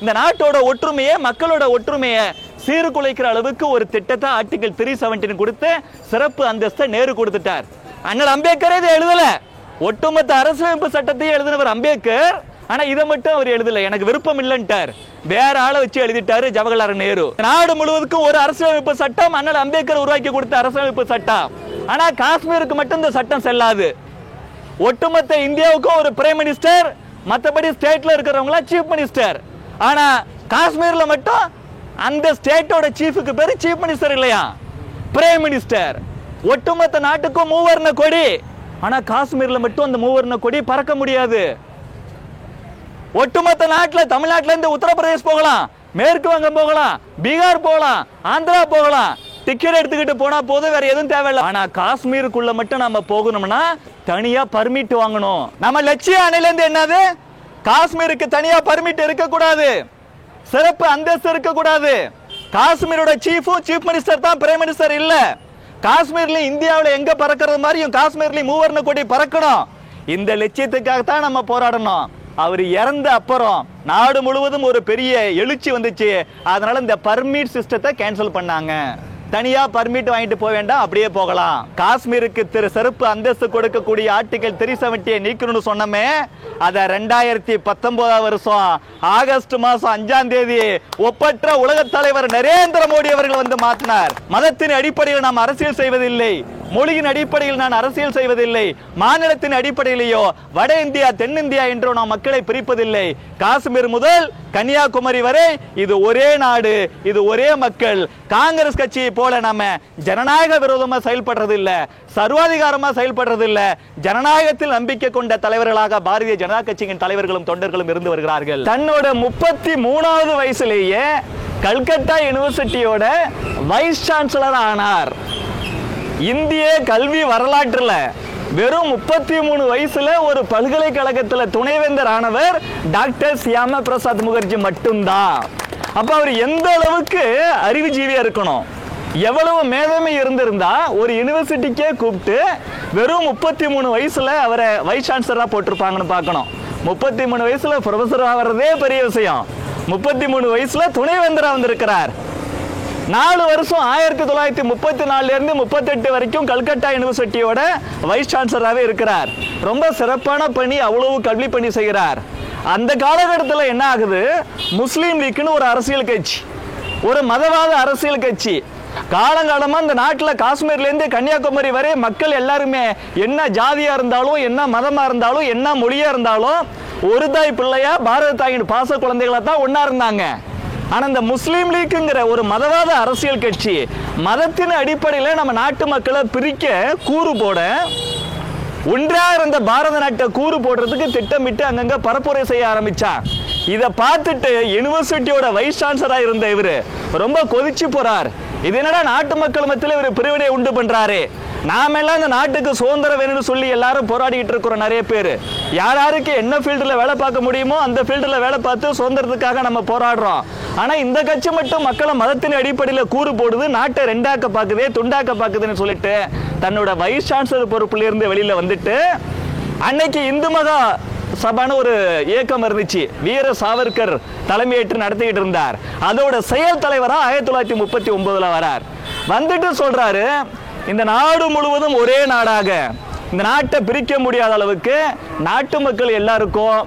இந்த நாட்டோட ஒற்றுமையை, மக்களோட ஒற்றுமையை சீர்குலைக்கிற அளவுக்கு ஒரு திட்டத்தை ஆர்டிகல் 317 கொடுத்து சிறப்பு அந்தஸ்தை நேரு கொடுத்துட்டார். அண்ணல் அம்பேத்கரே இதை எழுதல. ஒட்டுமொத்த அரசியலமைப்பு சட்டத்தையும் எழுதினவர் அம்பேத்கர். ஆனா இதை மட்டும் அவர் எழுதல, எனக்கு விருப்பம் இல்லைன்ட்டார். வேற ஆளை வச்சு எழுதிட்டாரு ஜவஹர்லால் நேரு. நாடு முழுவதுக்கும் ஒரு அரசியலமைப்பு சட்டம் அண்ணல் அம்பேத்கர் உருவாக்கி கொடுத்த அரசியலமைப்பு சட்டம். ஆனா காஷ்மீருக்கு மட்டும் இந்த சட்டம் செல்லாது. ஒட்டுமொத்த இந்தியாவுக்கும் ஒரு பிரைம் மினிஸ்டர், மற்றபடி ஸ்டேட்ல இருக்கிறவங்களா சீஃப் மினிஸ்டர். ஆனா காஷ்மீர்ல மட்டும் அந்த ஸ்டேட்டோட சீஃபுக்கு பேரு சீஃப் மினிஸ்டர் இல்லையா, பிரைம் மினிஸ்டர். ஒட்டுமொத்த நாட்டுக்கும் மூவர்ண கொடி. ஆனா காஷ்மீர்ல மட்டும் அந்த மூவர்ண கொடி பறக்க முடியாது. ஒட்டுமொத்த நாட்டில் தமிழ்நாட்டில இருந்து உத்தரப்பிரதேஷ் போகலாம், மேற்கு வங்கம் போகலாம், பீகார் போகலாம், ஆந்திரா போகலாம். டிக்கெட் எடுத்துக்கிட்டு போனா போதும், வேற எதுவும் தேவையில்லை. ஆனா காஷ்மீருக்குள்ள மட்டும் நம்ம போகணும்னா தனியா பர்மிட் வாங்கணும். நம்ம லட்சிய அணையில இருந்து என்னது, காஷ்மீருக்கு தனியா பர்மிட் இருக்க கூடாது, சிறப்பு அந்தஸ்து இருக்க கூடாது. காஷ்மீரோட சீஃப் மினிஸ்டர் தான், பிரைம் மினிஸ்டர் இல்ல. காஷ்மீர்ல இந்தியாவில் எங்க பறக்கிறது மாதிரியும் காஷ்மீர்லயும் மூவர்ண கொடி பறக்கணும். இந்த லட்சியத்துக்காக தான் நம்ம போராடணும். அவர் இறந்த அப்புறம் நாடு முழுவதும் ஒரு பெரிய எழுச்சி வந்துச்சு. அதனால இந்த பர்மிட் சிஸ்டத்தை கேன்சல் பண்ணாங்க. தனியா பர்மிட் வாங்கிட்டு போக வேண்டாம், அப்படியே போகலாம். காஷ்மீருக்கு சிறப்பு அந்தஸ்து கொடுக்கக்கூடிய ஆர்டிகல் 370 நீக்கணும்னு சொன்னமே, அத 2019 வருஷம் ஆகஸ்ட் மாசம் 5ஆம் தேதி ஒப்பற்ற உலக தலைவர் நரேந்திர மோடி அவர்கள் வந்து மாற்றினார். மதத்தின் அடிப்படையில் நாம் அரசியல் செய்வதில்லை, மொழியின் அடிப்படையில் நான் அரசியல் செய்வதில்லை, மாநிலத்தின் அடிப்படையிலேயோ வட இந்தியா தென்னிந்தியா என்றோ நாம் மக்களை பிரிப்பதில்லை. காஷ்மீர் முதல் கன்னியாகுமரி வரை இது ஒரே நாடு, இது ஒரே மக்கள். காங்கிரஸ் கட்சியை போல நாம ஜனநாயக விரோதமா செயல்படுறது இல்ல, சர்வாதிகாரமா செயல்படுறது இல்ல. ஜனநாயகத்தில் நம்பிக்கை கொண்ட தலைவர்களாக பாரதிய ஜனதா கட்சியின் தலைவர்களும் தொண்டர்களும் இருந்து வருகிறார்கள். தன்னோட 33வது வயசுலேயே கல்கத்தா யூனிவர்சிட்டியோட வைஸ் சான்சலர் ஆனார். இந்திய கல்வி வரலாற்றுல வெறும் 33 வயசுல ஒரு பல்கலைக்கழகத்தில் துணைவேந்தர் ஆனவர் டாக்டர் சியாமா பிரசாத் முகர்ஜி மட்டும்தான். அப்ப அவர் எந்த அளவுக்கு அறிவுஜீவியா இருக்கணும், எவ்வளவு மேதமை இருந்திருந்தா ஒரு யூனிவர்சிட்டிக்கே கூப்பிட்டு வெறும் 33 வயசுல அவரை வைஸ் சான்சலரா போட்டிருப்பாங்கன்னு பார்க்கணும். 33 வயசுல ப்ரொஃபஸர் ஆகிறதே பெரிய விஷயம். 33 வயசுல துணைவேந்தரா வந்திருக்கிறார். 4 வருஷம் 1934 இருந்து 38 வரைக்கும் கல்கத்தா யூனிவர்சிட்டியோட வைஸ் சான்சலராகவே இருக்கிறார். ரொம்ப சிறப்பான பணி, அவ்வளவு கல்வி பணி செய்கிறார். அந்த காலகட்டத்தில் என்ன ஆகுது, முஸ்லீம் லீக்னு ஒரு அரசியல் கட்சி, ஒரு மதவாத அரசியல் கட்சி காலங்காலமா இந்த நாட்டில் காஷ்மீர்லேருந்து கன்னியாகுமரி வரை மக்கள் எல்லாருமே என்ன ஜாதியா இருந்தாலும், என்ன மதமா இருந்தாலும், என்ன மொழியா இருந்தாலும் ஒரு தாய் பிள்ளையா பாரத தாயின் பாச குழந்தைகளை தான் ஒன்னா இருந்தாங்க. ஆனா இந்த முஸ்லீம் லீக்குங்கிற ஒரு மதவாத அரசியல் கட்சி மதத்தின் அடிப்படையில் நம்ம நாட்டு மக்களை பிரிக்க கூறு போட, ஒன்றாக இருந்த பாரத நாட்டை கூறு போடுறதுக்கு திட்டமிட்டு அங்கங்க பரப்புரை செய்ய ஆரம்பிச்சா. இதை பார்த்துட்டு யூனிவர்சிட்டியோட வைஸ் சான்சலரா இருந்த இவரு ரொம்ப கொதிச்சு போறார். இது என்னடா நாட்டு மக்கள் மத்தியில் இவர் பிரிவினை உண்டு பண்றாரு, நாம எல்லாம் இந்த நாட்டுக்கு சுதந்திரம் வேணும்னு சொல்லி எல்லாரும் போராடிட்டு இருக்கிறோம். நிறைய பேர் யாருக்கு என்ன ஃபீல்டில் வேலை பார்க்க முடியுமோ அந்த ஃபீல்டில் வேலை பார்த்து சுதந்திரத்துக்காக நம்ம போராடுறோம். ஆனா இந்த கட்சி மட்டும் மக்களை மதத்தின் அடிப்படையில் கூறு போடுது, நாட்டை ரெண்டாக்க பார்க்குதே, துண்டாக்க பார்க்குதுன்னு சொல்லிட்டு தன்னோட வைஸ் சான்சலர் பொறுப்புல இருந்து வெளியில வந்துட்டு, அன்னைக்கு இந்து மகா சபான ஒரு இயக்கம் இருந்துச்சு, வீர சாவர்கர் தலைமையேற்று நடத்திக்கிட்டு இருந்தார். அதோட செயல் தலைவரா 1939 வரார். வந்துட்டு சொல்றாரு, இந்த நாடு முழுவதும் ஒரே நாடாக, இந்த நாட்டை பிரிக்க முடியாத அளவுக்கு நாட்டு மக்கள் எல்லாருக்கும்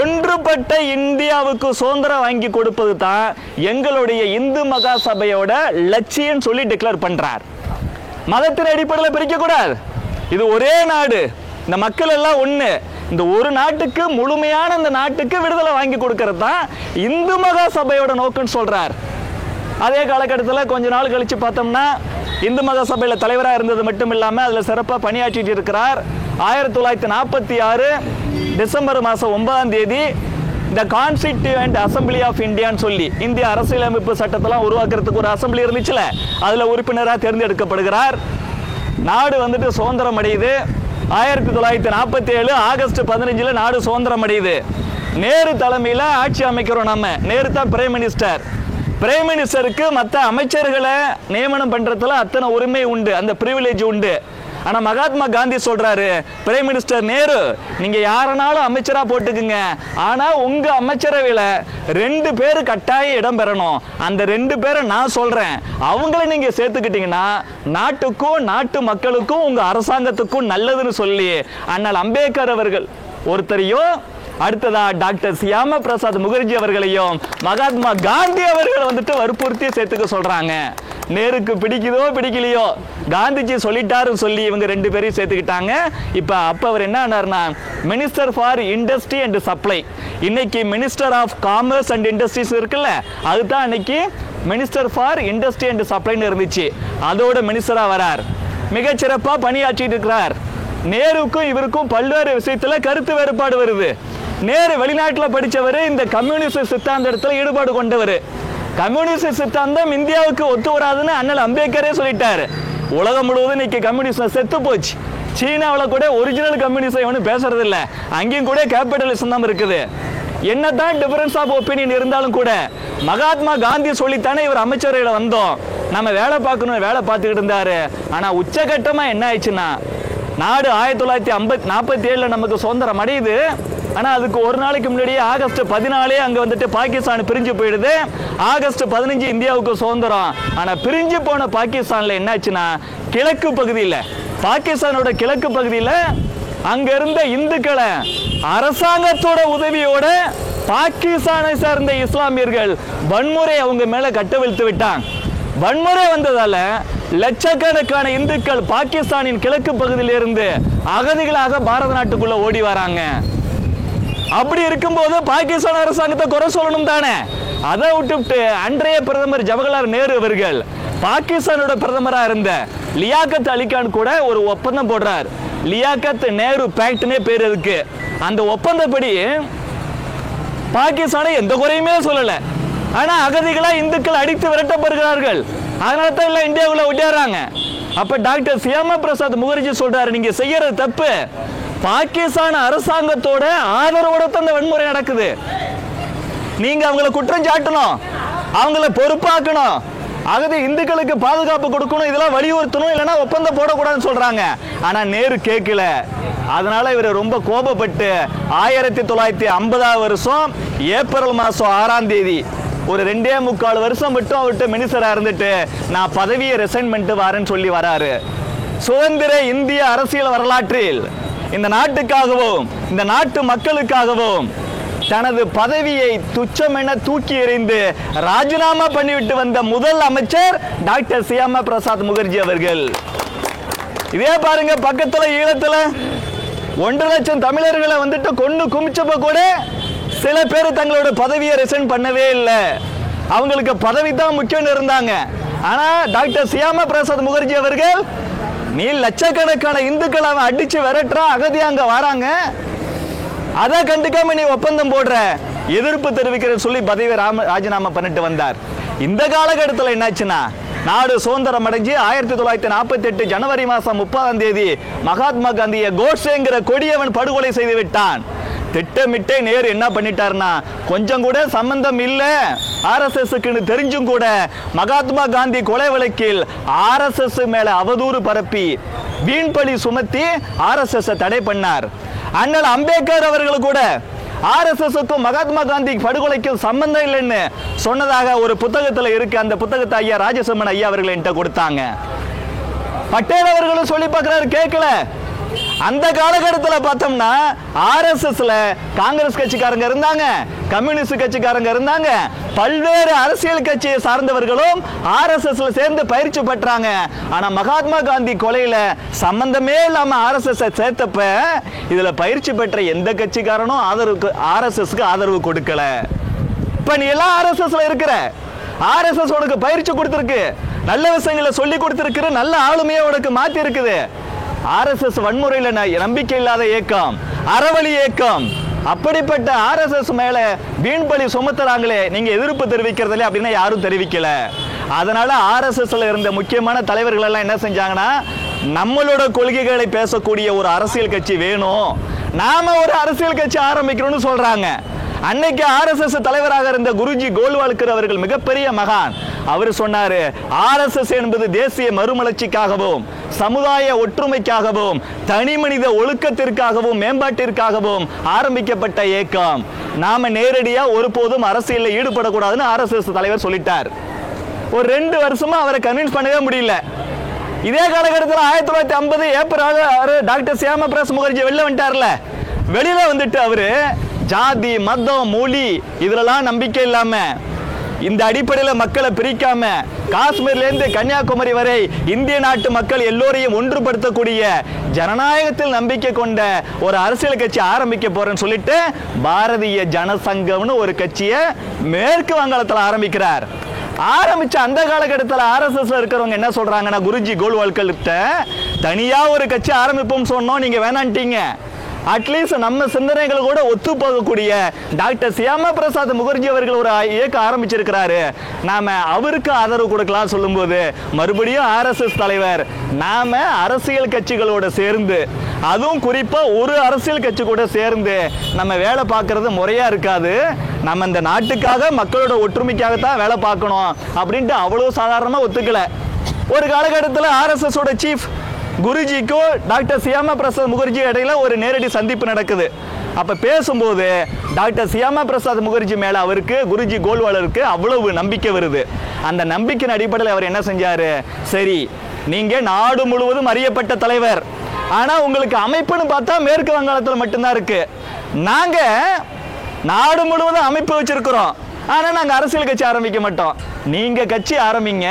ஒன்றுபட்ட இந்தியாவுக்கு சுதந்திரம் வாங்கி கொடுப்பது தான் எங்களுடைய இந்து மகா சபையோட லட்சியம் சொல்லி டிக்ளேர் பண்றார். மதத்தின் அடிப்படையில் பிரிக்க கூடாது, இது ஒரே நாடு, இந்த மக்கள் எல்லாம் ஒண்ணு, இந்த ஒரு நாட்டுக்கு முழுமையான இந்த நாட்டுக்கு விடுதலை வாங்கி கொடுக்கறது தான் இந்து மகா சபையோட நோக்கம் சொல்றார். அதே காலகட்டத்தில் கொஞ்ச நாள் கழிச்சு பார்த்தோம்னா இந்து மகா சபையில் தலைவராக இருந்தது மட்டும் இல்லாமல் அதில் சிறப்பாக பணியாற்றிட்டு இருக்கிறார். 1946 டிசம்பர் மாதம் 9ஆம் தேதி இந்த கான்ஸ்டிடியூவன்ட் அசம்பிளி ஆஃப் இந்தியான்னு சொல்லி இந்திய அரசியலமைப்பு சட்டத்தெல்லாம் உருவாக்குறதுக்கு ஒரு அசம்பிளி இருந்துச்சுல, அதில் உறுப்பினராக தேர்ந்தெடுக்கப்படுகிறார். நாடு வந்துட்டு சுதந்திரம் அடையுது. 1947 ஆகஸ்ட் 15 நாடு சுதந்திரம் அடையுது. நேரு தலைமையில் ஆட்சி அமைக்கிறோம். நம்ம நேரு தான் பிரைம் மினிஸ்டர். பிரைம் மினிஸ்டருக்கு மற்ற அமைச்சர்களை நியமனம் பண்றதுல அத்தனை உரிமை உண்டு, அந்த பிரிவிலேஜ் உண்டு. ஆனா மகாத்மா காந்தி சொல்றாரு, பிரைம் மினிஸ்டர் நேரு, நீங்க யாரனாலும் அமைச்சரா போட்டுக்குங்க, ஆனா உங்க அமைச்சரவையில 2 பேரு கட்டாயம் இடம் பெறணும். அந்த 2 பேரை நான் சொல்றேன், அவங்கள நீங்க சேர்த்துக்கிட்டீங்கன்னா நாட்டுக்கும் நாட்டு மக்களுக்கும் உங்க அரசாங்கத்துக்கும் நல்லதுன்னு சொல்லி அண்ணல் அம்பேத்கர் அவர்கள் ஒருத்தரையும், அடுத்ததா டாக்டர் சியாமா பிரசாத் முகர்ஜி அவர்களையும் மகாத்மா காந்தி அவர்கள் வந்துட்டு வற்புறுத்தி சேர்த்துக்க சொல்றாங்க. நேருக்கு பிடிக்குதோ பிடிக்கலையோ, காந்திஜி சொல்லிட்டாருன்னு சொல்லி இவங்க 2 பேரையும் சேர்த்துக்கிட்டாங்க. அப்ப அவர் என்ன ஆனார்னா, minister for industry and supply, இன்னைக்கு minister of commerce and industries இருக்குல்ல, அதுதான் இன்னைக்கு மினிஸ்டர் ஃபார் இண்டஸ்ட்ரி அண்ட் சப்ளைன்னு இருந்துச்சு. அதோட மினிஸ்டரா வரார், மிகச்சிறப்பா பணியாற்றிட்டு இருக்கிறார். நேருக்கும் இவருக்கும் பல்வேறு விஷயத்துல கருத்து வேறுபாடு வருது. நேரு வெளிநாட்டில் படித்தவர், இந்த கம்யூனிஸ்ட் சித்தாந்தத்தில் ஈடுபாடு கொண்டவர். கம்யூனிஸ்ட் சித்தாந்தம் இந்தியாவுக்கு ஒத்து வராதுன்னு அண்ணல் அம்பேத்கரே சொல்லிட்டாரு. உலகம் முழுவதும் இன்னைக்கு கம்யூனிஸ்ட் செத்து போச்சு. சீனாவில் கூட ஒரிஜினல் கம்யூனிஸ்ட் இவனு பேசுறது இல்லை, அங்கேயும் கூட கேபிட்டலிசம் தான் இருக்குது. என்னதான் டிஃபரன்ஸ் ஆஃப் ஒப்பீனியன் இருந்தாலும் கூட மகாத்மா காந்தி சொல்லித்தானே இவர் அமைச்சரவையில் வந்தோம், நம்ம வேலை பார்க்கணும், வேலை பார்த்துக்கிட்டு இருந்தாரு. ஆனால் உச்சகட்டமாக என்ன ஆயிடுச்சுன்னா, நாடு 1947 நமக்கு சுதந்திரம் அடையுது. ஆனால் அதுக்கு ஒரு நாளைக்கு முன்னாடியே ஆகஸ்ட் 14 அங்கே வந்துட்டு பாகிஸ்தான் பிரிஞ்சு போயிடுது. ஆகஸ்ட் 15 இந்தியாவுக்கு சுதந்திரம். ஆனால் பிரிஞ்சு போன பாகிஸ்தானில் என்னாச்சுன்னா, கிழக்கு பகுதியில், பாகிஸ்தானோட கிழக்கு பகுதியில் அங்க இருந்த இந்துக்களை அரசாங்கத்தோட உதவியோட பாகிஸ்தானை சார்ந்த இஸ்லாமியர்கள் வன்முறை அவங்க மேல கட்டவிழ்த்து விட்டாங்க. வன்முறை வந்ததால லட்சக்கணக்கான இந்துக்கள் பாகிஸ்தானின் கிழக்கு பகுதியிலிருந்து அகதிகளாக பாரத நாட்டுக்குள்ள ஓடி வராங்க. அப்படி இருக்கும்போது பாகிஸ்தான் அரசாங்கத்தை குறை சொல்லணும் தானே. அதை விட்டுவிட்டு அன்றைய பிரதமர் ஜவஹர்லால் நேரு அவர்கள் பாகிஸ்தானோட பிரதமராக இருந்த லியாக்கத் அலிகான் கூட ஒரு ஒப்பந்தம் போடுறார். லியாக்கத் நேரு பேக்ட்னே பேர் இருக்கு. அந்த ஒப்பந்தப்படி பாகிஸ்தானை எந்த குறையுமே சொல்லல. ஆனா அகதிகளா இந்துக்கள் அடித்து விரட்டப்படுகிறார்கள். அதனால தான் எல்லாம் இந்தியாவுக்குள்ள ஒட்டியாடுறாங்க. அப்ப டாக்டர் சியாமா பிரசாத் முகர்ஜி சொல்றாரு, நீங்க செய்யறது தப்பு. பாகிஸ்தான் அரசாங்கத்தோட ஆதரவோட தான் இந்த வன்முறை நடக்குது. நீங்க அவங்களை குற்றம் சாட்டணும், அவங்கள பொறுப்பாக்கணும், அகதி இந்துக்களுக்கு பாதுகாப்பு கொடுக்கணும், இதெல்லாம் வலியுறுத்தணும், இல்லைன்னா ஒப்பந்தம் போடக்கூடாதுன்னு சொல்றாங்க. ஆனா நேரு கேட்கல. அதனால இவர் ரொம்ப கோபப்பட்டு 1950 வருஷம் ஏப்ரல் மாசம் 6ஆம் தேதி ஒரு 2.25 வருஷம் மட்டும் அவர்கிட்ட மினிஸ்டரா இருந்துட்டு நான் பதவியை ரிசைன் பண்ணிட்டு வரேன்னு சொல்லி வராரு. சுதந்திர இந்திய அரசியல் வரலாற்றில் இந்த நாட்டுக்காகவும் இந்த நாட்டு மக்களுக்காகவும் தனது பதவியை துச்சம் என தூக்கி எறிந்து ராஜினாமா பண்ணிவிட்டு வந்த முதல் அமைச்சர் டாக்டர் சியாமா பிரசாத் முகர்ஜி அவர்கள். இதே பாருங்க, பக்கத்துல ஈழத்துல 1 லட்சம் தமிழர்களை வந்துட்டு கொண்டு குமிச்சப்ப கூட சில பேர் தங்களோட பதவியை ரிசைன் பண்ணவே இல்லை. அவங்களுக்கு பதவி தான் முக்கியம் இருந்தாங்க. ஆனா டாக்டர் சியாமா பிரசாத் முகர்ஜி அவர்கள், நீ லட்சக்கணக்கான இந்துக்களை அவன் அடிச்சு விரட்டுறா, அகதியா அங்க வராங்க, அதை கண்டுக்காம நீ ஒப்பந்தம் போடுற, எதிர்ப்பு தெரிவிக்கிற சொல்லி பதவியை ராஜினாமா பண்ணிட்டு வந்தார். இந்த காலகட்டத்தில் என்னாச்சுன்னா, நாடு சுதந்திரம் அடைஞ்சு 1948 ஜனவரி மாசம் 30ஆம் தேதி மகாத்மா காந்தியை கோட்சேங்கிற கொடியவன் படுகொலை செய்து விட்டான். திட்டமிட்டே நேரு என்ன பண்ணிட்டார்னா, கொஞ்சம் கூட சம்பந்தம் இல்லை ஆர்எஸ்எஸ்க்கு தெரிஞ்சும் கூட மகாத்மா காந்தி கொலை வழக்கில் ஆர்எஸ்எஸ் மேல அவதூறு பரப்பி வீண்பழி சுமத்தி ஆர்எஸ்எஸ் தடை பண்ணார். அண்ணல் அம்பேத்கர் அவர்கள் கூட ஆர்எஸ்எஸ்க்கும் மகாத்மா காந்தி படுகொலைக்கும் சம்பந்தம் இல்லைன்னு சொன்னதாக ஒரு புத்தகத்தில் இருக்கு. அந்த புத்தகத்தை ஐயா ராஜசிம்மன் ஐயா அவர்கள் என்கிட்ட கொடுத்தாங்க. பட்டேல் அவர்களும் சொல்லி பார்க்கிறாரு, கேட்கல. அந்த காலகட்டத்தில் பார்த்தோம்னா ஆர்எஸ்எஸ்ல காங்கிரஸ் கட்சிக்காரங்க இருந்தாங்க, கம்யூனிஸ்ட் கட்சிக்காரங்க இருந்தாங்க, பல்வேறு அரசியல் கட்சியை சார்ந்தவர்களும் ஆர்எஸ்எஸ்ல சேர்ந்து பயிற்சி பெற்றாங்க. ஆனா மகாத்மா காந்தி கொலையில சம்பந்தமே இல்லாம ஆர்எஸ்எஸ் சேர்த்தப்ப இதுல பயிற்சி பெற்ற எந்த கட்சிக்காரனும் ஆர்எஸ்எஸ்க்கு ஆதரவு கொடுக்கல. இப்ப நீ எல்லாம் ஆர்எஸ்எஸ்ல இருக்கிற, ஆர்எஸ்எஸ் உனக்கு பயிற்சி கொடுத்திருக்கு, நல்ல விஷயங்களை சொல்லி கொடுத்திருக்கு, நல்ல ஆளுமையை உனக்கு மாத்தி இருக்குது. ஆர்எஸ்எஸ் வன்முறையில் நம்பிக்கை இல்லாத இயக்கம், அறவழி இயக்கம். அப்படிப்பட்ட ஆர்எஸ்எஸ் மேல வீண்பழி சுமத்துறாங்களே, நீங்க எதிர்ப்பு தெரிவிக்கிறதுல அப்படின்னா யாரும் தெரிவிக்கல. அதனால ஆர்எஸ்எஸ்ல இருந்த முக்கியமான தலைவர்கள் எல்லாம் என்ன செஞ்சாங்கன்னா, நம்மளோட கொள்கைகளை பேசக்கூடிய ஒரு அரசியல் கட்சி வேணும், நாம ஒரு அரசியல் கட்சி ஆரம்பிக்கணும்னு சொல்றாங்க. அன்னைக்கு ஆர்எஸ்எஸ் தலைவராக இருந்த குருஜி கோல்வால்கர் அவர்கள் மிகப்பெரிய மகான். அவர் சொன்னாரு, RSS என்பது தேசிய மறுமலர்ச்சிக்காகவும் சமுதாய ஒற்றுமைக்காகவும் தனி மனித ஒழுக்கத்திற்காகவும் மேம்பாட்டிற்காகவும் ஆரம்பிக்கப்பட்ட இயக்கம். நாம நேரடியா ஒருபோதும் அரசியலில் ஈடுபடக்கூடாதுன்னு RSS தலைவர் சொல்லிட்டார். ஒரு 2 வருஷமா அவரை கன்வின்ஸ் பண்ணவே முடியல. இதே காலகட்டத்தில் 1950 ஏப்ரல் 6 டாக்டர் சியாமா பிரசாத் முகர்ஜி வெளில வந்துட்டார்ல. வெளியில வந்துட்டு அவரு ஜாதி மதம் மொழி இதுலலாம் நம்பிக்கை இல்லாம இந்த அடிப்படையில் மக்களை பிரிக்காம காஷ்மீர்லேருந்து கன்னியாகுமரி வரை இந்திய நாட்டு மக்கள் எல்லோரையும் ஒன்றுபடுத்தக்கூடிய ஜனநாயகத்தில் நம்பிக்கை கொண்ட ஒரு அரசியல் கட்சி ஆரம்பிக்க போறேன்னு சொல்லிட்டு பாரதிய ஜனசங்கம்னு ஒரு கட்சியை மேற்கு வங்காளத்தில் ஆரம்பிக்கிறார். ஆரம்பிச்ச அந்த காலகட்டத்தில் RSSல இருக்கிறவங்க என்ன சொல்றாங்கன்னா, குருஜி கோல்வால்கர்கிட்ட தனியா ஒரு கட்சி ஆரம்பிப்போம் சொன்னோம், நீங்க வேணான்ட்டீங்க. அட்லீஸ்ட் நம்ம சிந்தனைகள் கூட ஒத்து போகக்கூடிய டாக்டர் சியாமா பிரசாத் முகர்ஜி அவர்கள் ஒரு இயக்கம் ஆரம்பிச்சிருக்கிறாரு, நாம அவருக்கு ஆதரவு கொடுக்கலாம் சொல்லும்போது மறுபடியும் RSS தலைவர் நாம அரசியல் கட்சிகளோட சேர்ந்து, அதுவும் குறிப்பா ஒரு அரசியல் கட்சி கூட சேர்ந்து நம்ம வேலை பார்க்கறது முறையா இருக்காது, நம்ம இந்த நாட்டுக்காக மக்களோட ஒற்றுமைக்காகத்தான் வேலை பார்க்கணும் அப்படின்ட்டு அவ்வளவு சாதாரணமா ஒத்துக்கல. ஒரு காலகட்டத்தில் RSS ஓட சீஃப் குருஜிக்கும் டாக்டர் சியாமா பிரசாத் முகர்ஜி இடையில ஒரு நேரடி சந்திப்பு நடக்குது. அப்ப பேசும்போது டாக்டர் சியாமா பிரசாத் முகர்ஜி மேல அவருக்கு குருஜி கோல்வாலருக்கு அவ்வளவு நம்பிக்கை வருது. அந்த நம்பிக்கையின் அடிப்படையில் அவர் என்ன செஞ்சாரு, சரி நீங்க நாடு முழுவதும் அறியப்பட்ட தலைவர், ஆனா உங்களுக்கு அமைப்புன்னு பார்த்தா மேற்கு வங்காளத்தில் மட்டும்தான் இருக்கு. நாங்க நாடு முழுவதும் அமைப்பு வச்சிருக்கிறோம், ஆனா நாங்க அரசியல் கட்சி ஆரம்பிக்க மாட்டோம். நீங்க கட்சி ஆரம்பிங்க,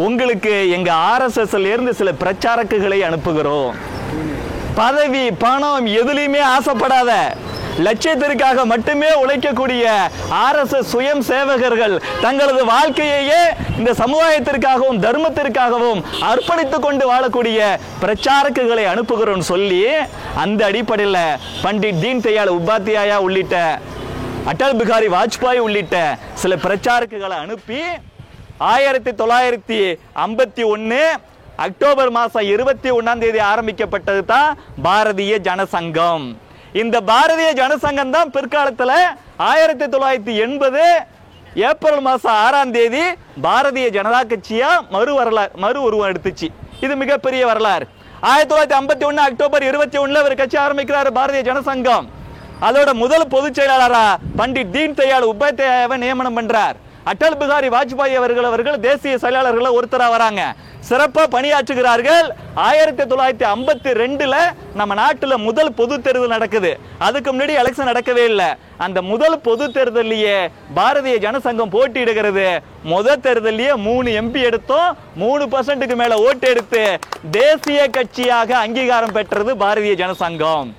உங்களுக்கு எங்க RSSல இருந்து சில பிரச்சாரக்குகளை அனுப்புகிறோம். பதவி பணம் எதுலையுமே ஆசைப்படாத, லட்சியத்திற்காக மட்டுமே உழைக்கக்கூடிய RSS சுயம் சேவகர்கள் தங்களது வாழ்க்கையையே இந்த சமுதாயத்திற்காகவும் தர்மத்திற்காகவும் அர்ப்பணித்துக் கொண்டு வாழக்கூடிய பிரச்சாரக்குகளை அனுப்புகிறோம் சொல்லி அந்த அடிப்படையில் பண்டிட் தீன் தயாள் உபாத்யாயா உள்ளிட்ட அடல் பிகாரி வாஜ்பாய் உள்ளிட்ட சில பிரச்சாரக்குகளை அனுப்பி 1951 அக்டோபர் மாதம் 21 ஆரம்பிக்கப்பட்டது தான் பாரதிய ஜனசங்கம். இந்த பாரதிய ஜனசங்கம் தான் பிற்காலத்தில் 1980 ஏப்ரல் மாதம் 6 பாரதிய ஜனதா கட்சியா மறு உருவம் எடுத்துச்சு. இது மிகப்பெரிய வரலாறு. 1951 அக்டோபர் 21 ஒரு கட்சி ஆரம்பிக்கிறார் பாரதிய ஜனசங்கம். அதோட முதல் பொதுச் செயலாளரா பண்டிட் தீன் தயாள் உபாத்யாயாவை நியமனம் பண்றார். அடல் பிகாரி வாஜ்பாய் அவர்கள் தேசிய செயலாளர்கள் ஒருத்தரா வராங்க, சிறப்பாக பணியாற்றுகிறார்கள். 1952 நம்ம நாட்டில் முதல் பொது தேர்தல் நடக்குது. அதுக்கு முன்னாடி எலெக்ஷன் நடக்கவே இல்லை. அந்த முதல் பொது தேர்தலையே பாரதிய ஜனசங்கம் போட்டியிடுகிறது. முதல் தேர்தலையே 3 MP எடுத்தோம், 3% மேல ஓட்டு எடுத்து தேசிய கட்சியாக அங்கீகாரம் பெற்றது பாரதிய ஜனசங்கம்.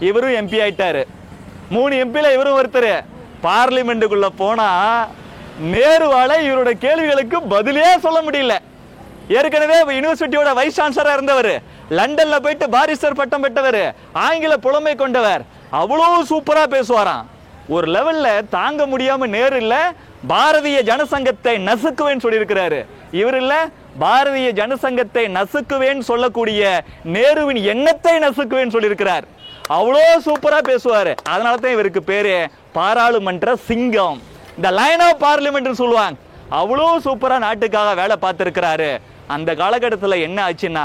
இவரும் MP ஆயிட்டாரு. 3 MPல இவரும் ஒருத்தர். பார்லிமெண்ட்டுக்குள்ள போனா நேருவால இவரோட கேள்விகளுக்கு பதிலே சொல்ல முடியல. ஏற்கனவே யூனிவர்சிட்டியோட வைஸ் சான்சலரா இருந்தவர், லண்டன்ல போயிட்டு பாரிஸ்டர் பட்டம் பெற்றவர், ஆங்கில புலமை கொண்டவர், அவ்வளவு சூப்பரா பேசுவாராம். ஒரு லெவல்ல தாங்க முடியாம நேரு இல்ல பாரதிய ஜனசங்கத்தை நசுக்குவேன்னு சொல்லியிருக்கிறாரு. இவர் இல்ல பாரதிய ஜனசங்கத்தை நசுக்குவேன்னு சொல்லக்கூடிய நேருவின் எண்ணத்தை நசுக்குவேன்னு சொல்லியிருக்கிறார். அவ்வளோ சூப்பரா பேசுவாரு. அதனால தான் இவருக்கு பேரு பாராளுமன்ற சிங்கம், இந்த லைன் ஆஃப் பார்லிமெண்ட் சொல்லுவாங்க. அவ்வளோ சூப்பரா நாட்டுக்காக வேலை பார்த்திருக்கிறாரு. அந்த காலகட்டத்தில் என்ன ஆச்சுன்னா,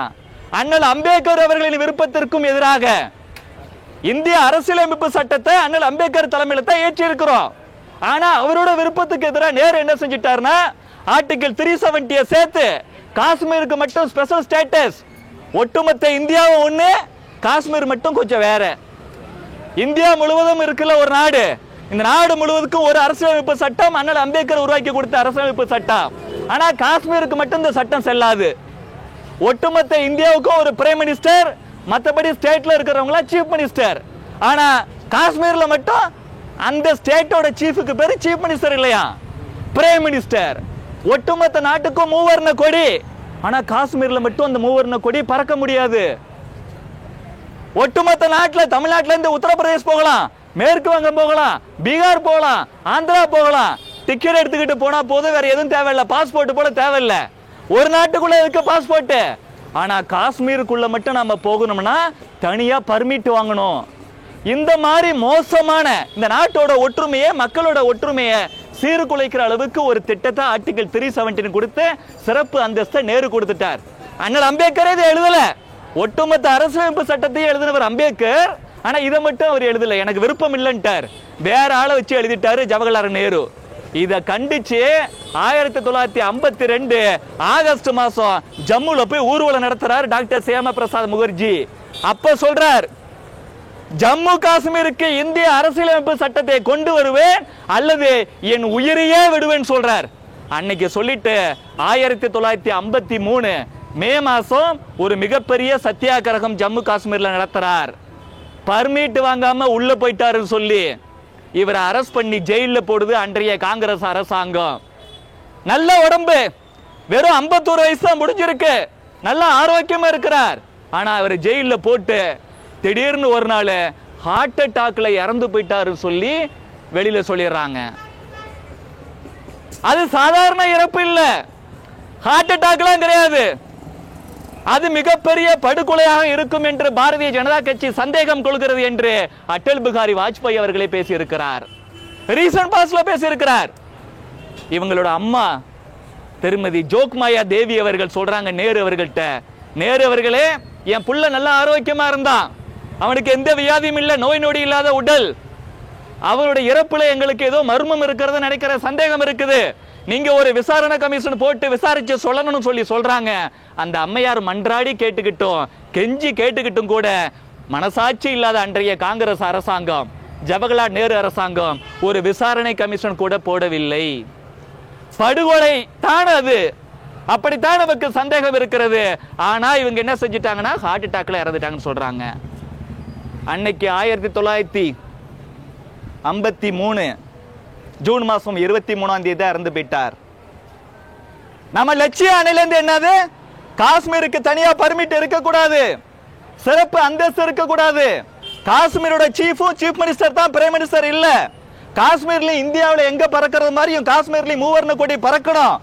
அண்ணல் அம்பேத்கர் அவர்களின் விருப்பத்திற்கும் எதிராக இந்திய அரசியலமைப்பு சட்டத்தை அண்ணல் அம்பேத்கர் தலைமையில தான் ஏற்றி இருக்கிறோம். ஆனா அவரோட விருப்பத்துக்கு எதிராக நேரு என்ன செஞ்சிட்டாருன்னா, ஆர்டிகல் 370 சேர்த்து காஷ்மீருக்கு மட்டும் ஸ்பெஷல் ஸ்டேட்டஸ், ஒட்டுமொத்த இந்தியாவும் ஒண்ணு, காஷ்மீர் மட்டும் கொஞ்சம் வேற. இந்தியா முழுவதும் இருக்குல்ல ஒரு நாடு, இந்த நாடு முழுவதுக்கும் ஒரு அரசியலமைப்பு சட்டம், அண்ணல் அம்பேத்கர் உருவாக்கி கொடுத்த அரசியலமைப்பு சட்டம். ஆனா காஷ்மீருக்கு மட்டும் இந்த சட்டம் செல்லாது. ஒட்டுமொத்த இந்தியாவுக்கும் ஒரு பிரைம் மினிஸ்டர், மற்றபடி ஸ்டேட்ல இருக்கிறவங்களா சீஃப் மினிஸ்டர். ஆனா காஷ்மீர்ல மட்டும் அந்த ஸ்டேட்டோட சீஃபுக்கு பேரு சீஃப் மினிஸ்டர் இல்லையா, பிரைம் மினிஸ்டர். ஒட்டுமொத்த நாட்டுக்கும் மூவர்ண கொடி, ஆனா காஷ்மீர்ல மட்டும் அந்த மூவர்ண கொடி பறக்க முடியாது. ஒட்டுமொத்த நாட்டில் தமிழ்நாட்டில இருந்து உத்தரப்பிரதேஷ் போகலாம், மேற்கு வங்கம் போகலாம், பீகார் போகலாம், ஆந்திரா போகலாம். டிக்கெட் எடுத்துக்கிட்டு போனா போதும், வேற எதுவும் தேவையில்லை. பாஸ்போர்ட் போல தேவையில்லை. ஒரு நாட்டுக்குள்ள இருக்க பாஸ்போர்ட். ஆனா காஷ்மீருக்குள்ள மட்டும் நம்ம போகணும்னா தனியா பர்மிட் வாங்கணும். இந்த மாதிரி மோசமான இந்த நாட்டோட ஒற்றுமையை, மக்களோட ஒற்றுமையை சீர்குலைக்கிற அளவுக்கு ஒரு திட்டத்தை ஆர்டிகல் 317 கொடுத்து சிறப்பு அந்தஸ்தை நேரு கொடுத்துட்டார். அண்ணல் அம்பேத்கரே இதை எழுதல. ஒட்டுமொத்த அரசியலமைப்பு சட்டத்தையும் எழுதினவர் அம்பேத்கர். ஆனா இதை மட்டும் அவர் எழுதல, எனக்கு விருப்பம் இல்லைன்ட்டார். வேற ஆளை வச்சு எழுதிட்டாரு ஜவஹர்லால் நேரு. இதை கண்டிச்சு 1952 ஆகஸ்ட் மாசம் ஜம்முல போய் ஊர்வலம் நடத்துறாரு டாக்டர் சியாமா பிரசாத் முகர்ஜி. அப்ப சொல்றார், ஜம்மு காஷ்மீருக்கு இந்திய அரசியலமைப்பு சட்டத்தை கொண்டு வருவேன் அல்லது என் உயிரையே விடுவேன் சொல்றார். அன்னைக்கு சொல்லிட்டு 1953 மே மாசம் ஒரு மிகப்பெரிய சத்தியாகிரகம் ஜம்மு காஷ்மீர்ல நடத்துறார். பர்மிட் வாங்காம உள்ள போயிட்டாருன்னு சொல்லி இவரை அரெஸ்ட் பண்ணி ஜெயில போடுது அன்றைய காங்கிரஸ் அரசாங்கம். நல்ல உடம்பு, வெறும் 51 வயசு தான் முடிஞ்சிருக்கு, நல்ல ஆரோக்கியமா இருக்கிறார். ஆனா அவர் ஜெயில போட்டு திடீர்னு ஒரு நாள் ஹார்ட் அட்டாக்ல இறந்து போயிட்டாருன்னு சொல்லி வெளியில சொல்லிடுறாங்க. அது சாதாரண இறப்பு இல்ல, ஹார்ட் அட்டாக்லாம் கிடையாது. அது மிகப்பெரிய படுகொலையாக இருக்கும் என்று பாரதிய ஜனதா கட்சி சந்தேகம் கொள்கிறது என்று அடல் பிகாரி வாஜ்பாய் அவர்களே பேசியிருக்கிறார். ரீசன்ட் பாஸ்ட்ல பேசியிருக்கிறார். இவங்களோட அம்மா திருமதி ஜோக்மாயா தேவி அவர்கள் சொல்றாங்க நேரு அவர்கள்ட்ட, நேரு அவர்களே, என் புள்ள நல்ல ஆரோக்கியமா இருந்தான், அவனுக்கு எந்த வியாதியும் இல்லை, நோய் நொடி இல்லாத உடல், அவருடைய இறப்புல எங்களுக்கு ஏதோ மர்மம் இருக்கிறது நினைக்கிற சந்தேகம் இருக்குது, நீங்க ஒரு விசாரணை கமிஷன் போட்டு விசாரிச்சு சொல்லணும்னு சொல்லி சொல்றாங்க. அந்த அம்மையார் மன்றாடி கேட்டுக்கிட்டும் கெஞ்சி கேட்டுக்கிட்டும் கூட மனசாட்சி இல்லாத அன்றைய காங்கிரஸ் அரசாங்கம், ஜவஹர்லால் நேரு அரசாங்கம் ஒரு விசாரணை கமிஷன் கூட போடவில்லை. படுகொலை தான் அது, அப்படித்தான் நமக்கு சந்தேகம் இருக்கிறது. ஆனா இவங்க என்ன செஞ்சிட்டாங்கன்னா ஹார்ட் அட்டாக்ல இறந்துட்டாங்கன்னு சொல்றாங்க. அன்னைக்கு 1953 ஜூன் மாசம் 23ஆம் தேதி இறந்து போயிட்டார். நம்ம லட்சிய அணையிலிருந்து என்னது, காஷ்மீருக்கு தனியா பர்மிட் இருக்கக்கூடாது, சிறப்பு அந்தஸ்து இருக்கக்கூடாது. காஷ்மீரோட சீஃப் மினிஸ்டர் தான் பிரைம் மினிஸ்டர் இல்ல. காஷ்மீர்ல இந்தியாவில் எங்க பறக்கிறது மாதிரியும் காஷ்மீர்ல மூவர்ண கொடி பறக்கணும்.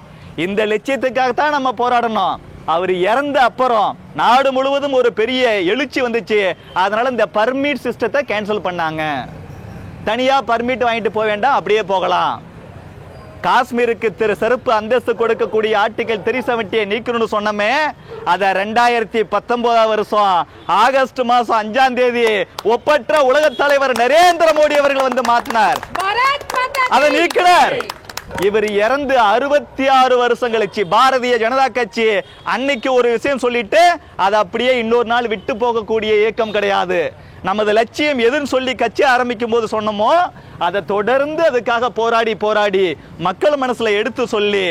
இந்த லட்சியத்துக்காக தான் நம்ம போராடணும். அவர் இறந்த அப்புறம் நாடு முழுவதும் ஒரு பெரிய எழுச்சி வந்துச்சு. அதனால இந்த பர்மிட் சிஸ்டத்தை கேன்சல் பண்ணாங்க. தனியா பர்மிட் வாங்கிட்டு போக வேண்டாம், அப்படியே போகலாம். காஷ்மீருக்கு சிறப்பு அந்தஸ்து கொடுக்கக்கூடிய ஆர்டிகல் 370 நீக்கணும்னு சொன்னமே, அத 2019 வருஷம் ஆகஸ்ட் மாசம் 5ஆம் தேதி ஒப்பற்ற உலக தலைவர் நரேந்திர மோடி அவர்கள் வந்து மாற்றினார், அதை நீக்கினார். இவர் இறந்து 66 வருஷம் கழிச்சு பாரதிய ஜனதா கட்சி அன்னைக்கு ஒரு விஷயம் சொல்லிட்டு அது அப்படியே இன்னொரு நாள் விட்டு போகக்கூடிய இயக்கம் கிடையாது. நமது லட்சியம் எதுன்னு சொல்லி கட்சி ஆரம்பிக்கும் போது சொன்னோமோ அதை தொடர்ந்து அதுக்காக போராடி போராடி மக்கள் மனசுல எடுத்து சொல்லி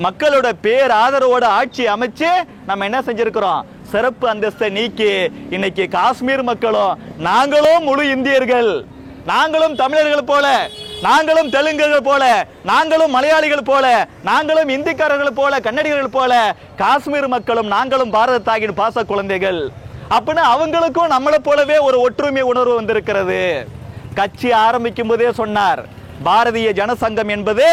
மக்களோட பேர் ஆதரவோட ஆட்சி அமைச்சு நம்ம என்ன செஞ்சிருக்கிறோம், சிறப்பு அந்தஸ்தை நீக்கி இன்னைக்கு காஷ்மீர் மக்களும் நாங்களும் முழு இந்தியர்கள், நாங்களும் தமிழர்கள் போல, நாங்களும் தெலுங்கர்கள் போல, நாங்களும் மலையாளிகள் போல, நாங்களும் இந்திக்காரர்கள் போல, கன்னடிகர்கள் போல, காஷ்மீர் மக்களும் நாங்களும் பாரத தாயின் பாச குழந்தைகள் அப்படின்னு அவங்களுக்கும் நம்மளை போலவே ஒரு ஒற்றுமை உணர்வு வந்திருக்கிறது. கட்சி ஆரம்பிக்கும் போதே சொன்னார், பாரதிய ஜனசங்கம் என்பது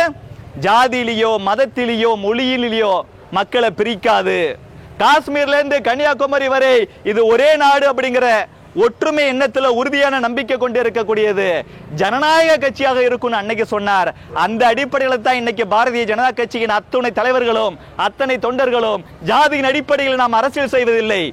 ஜாதியிலேயோ மதத்திலேயோ மொழியிலேயோ மக்களை பிரிக்காது. காஷ்மீர்ல இருந்து கன்னியாகுமரி வரை இது ஒரே நாடு அப்படிங்கிற ஒற்றுமை எண்ணத்துல உறுதியான நம்பிக்கை கொண்டு இருக்கக்கூடியது ஜனநாயக கட்சியாக இருக்கும் அன்னைக்கு சொன்னார். அந்த அடிப்படையில் தான் இன்னைக்கு பாரதிய ஜனதா கட்சியின் அத்துணை தலைவர்களும் அத்தனை தொண்டர்களும் ஜாதியின் அடிப்படையில் நாம் அரசியல் செய்வதில்லை,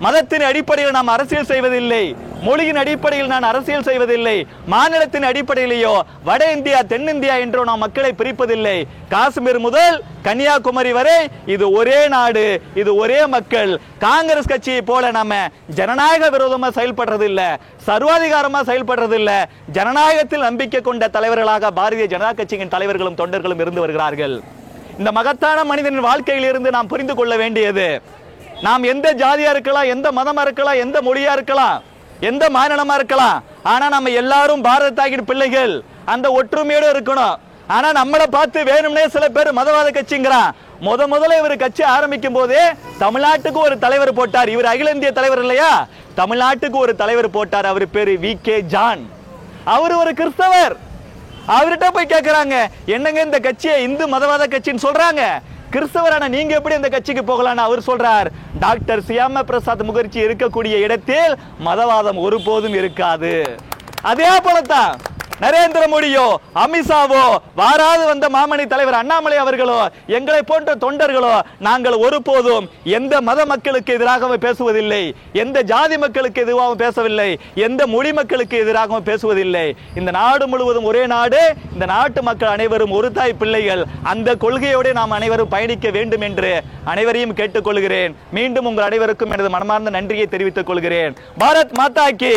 மதத்தின் அடிப்படையில் நாம் அரசியல் செய்வதில்லை, மொழியின் அடிப்படையில் நான் அரசியல் செய்வதில்லை, மாநிலத்தின் அடிப்படையிலேயோ வட இந்தியா தென்னிந்தியா என்றோ நாம் மக்களை பிரிப்பதில்லை. காஷ்மீர் முதல் கன்னியாகுமரி வரை இது ஒரே நாடு, இது ஒரே மக்கள். காங்கிரஸ் கட்சியை போல நாம ஜனநாயக விரோதமா செயல்படுறது இல்ல, சர்வாதிகாரமா செயல்படுறது இல்ல. ஜனநாயகத்தில் நம்பிக்கை கொண்ட தலைவர்களாக பாரதிய ஜனதா கட்சியின் தலைவர்களும் தொண்டர்களும் இருந்து வருகிறார்கள். இந்த மகத்தான மனிதனின் வாழ்க்கையில் இருந்து நாம் புரிந்து கொள்ள வேண்டியது, நாம் எந்த ஜாதியா இருக்கலாம், எந்த மதமா இருக்கலாம், எந்த மொழியா இருக்கலாம், எந்த மாநிலமா இருக்கலாம், ஆனா நம்ம எல்லாரும் பாரத தாயின் பிள்ளைகள், அந்த ஒற்றுமையோடு இருக்கணும். ஆனா நம்மளை பார்த்து வேணும்னே சில பேர் மதவாத கட்சிங்கிறான். முதல்ல இவர் கட்சி ஆரம்பிக்கும் போதே தமிழ்நாட்டுக்கு ஒரு தலைவர் போட்டார். இவர் அகில இந்திய தலைவர் இல்லையா, தமிழ்நாட்டுக்கு ஒரு தலைவர் போட்டார். அவர் பேரு வி.கே. ஜான். அவர் ஒரு கிறிஸ்தவர். அவர்கிட்ட போய் கேட்கிறாங்க, என்னங்க இந்த கட்சியை இந்து மதவாத கட்சின்னு சொல்றாங்க, கிறிஸ்தவரான நீங்க எப்படி இந்த கட்சிக்கு போகலான்னு அவர் சொல்றார். டாக்டர் சியாமா பிரசாத் முகர்ஜி இருக்கக்கூடிய இடத்தில் மதவாதம் ஒருபோதும் இருக்காது. அதே போலத்தான் நரேந்திர மோடியோ அமித்ஷாவோ வாராது வந்த மாமணி தலைவர் அண்ணாமலை அவர்களோ எங்களை போன்ற தொண்டர்களோ நாங்கள் ஒருபோதும் எந்த மத மக்களுக்கு எதிராக பேசுவதில்லை, எந்த ஜாதி மக்களுக்கு எதிராக பேசவில்லை, எந்த மொழி மக்களுக்கு எதிராக பேசுவதில்லை. இந்த நாடு முழுவதும் ஒரே நாடு, இந்த நாட்டு மக்கள் அனைவரும் ஒரு தாய் பிள்ளைகள். அந்த கொள்கையோடு நாம் அனைவரும் பயணிக்க வேண்டும் என்று அனைவரையும் கேட்டுக்கொள்கிறேன். மீண்டும் உங்கள் அனைவருக்கும் எனது மனமார்ந்த நன்றியை தெரிவித்துக் கொள்கிறேன். பாரத் மாதா கி